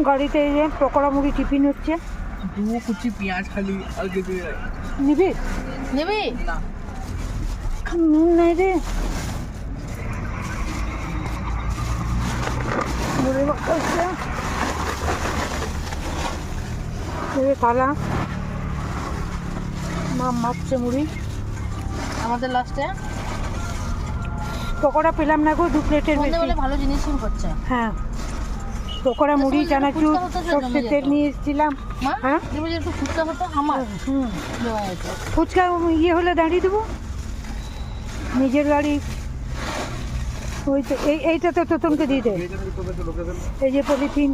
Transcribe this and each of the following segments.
গাড়িতে এই যে পকোড়া মুড়ি টিফিন হচ্ছে। দু কুচি পেঁয়াজ খালি আর কিছু নিবি? নেবে না। নুন নাই রে। মুড়ি মাখা হচ্ছে। কালা মা মাখছে মুড়ি। আমাদের লাস্টে পকোড়া পেলাম না গো, 2 প্লেটের বলতে বেশি। বলে ভালো জিনিসই করছে হ্যাঁ, পকোড়া মুড়ি সমুদ্রে চানাচুর ফুচকা হতো তো সর্ষের জমে তেল যেত। নিয়ে এসেছিলাম। মা হ্যাঁ তুমি যে একটু ফুচকা হতো আমার হুম, দেওয়া যেত। ফুচকা ইয়ে হলে দাঁড়িয়ে দেবো নিজের গাড়ি। ওই তো এইটা তো তোতনকে দিয়ে দেয়। এই যে পলিথিন।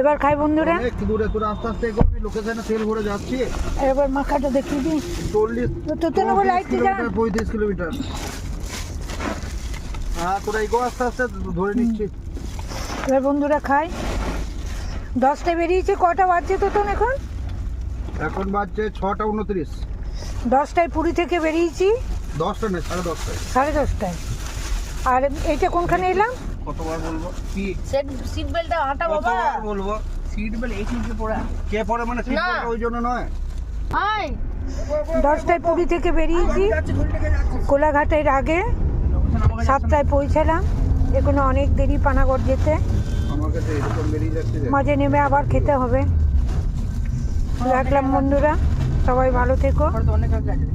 এবার খাই বন্ধুরা। একটু দূরে তোরা আস্তে আস্তে এগো, আমি লোকেশনে তেল ভরে যাচ্ছি। এবার মাখাটা দেখিয়ে দিই। 40 তোতন ওগুলো লাইট দিয়ে যা। 35 কিলোমিটার। হ্যাঁ তোরা এগো আস্তে আস্তে, ধরে নিচ্ছি। এবার বন্ধুরা খাই। 10টায় বেরিয়েছে, কটা বাজছে তোতন এখন? এখন বাজছে 6:29। 10টায় পুরী থেকে বেরিয়েছি। 10টা না, 10:30টায়। 10:30টায়। আর এইটা কোনখানে এলাম? কতবার বলবো? কি সিট বেল্টটা আটা বাবা। কতবার বলবো? সিট বেল্ট এই নিচে পড়া কে পরে মানে সিট না। বেল্ট ওই জন্য নয়। হাই 10টায় পুরী থেকে বেরিয়েছি, কোলাঘাটের আগে 7টায় পৌঁছালাম। এখনো অনেক দেরি পানাগড় যেতে। আমার কাছে এরকম বেরিয়ে যাচ্ছে যে। মাঝে নেমে আবার খেতে হবে। রাখলাম বন্ধুরা, সবাই ভালো থেকো। তো অনেক আগে আছে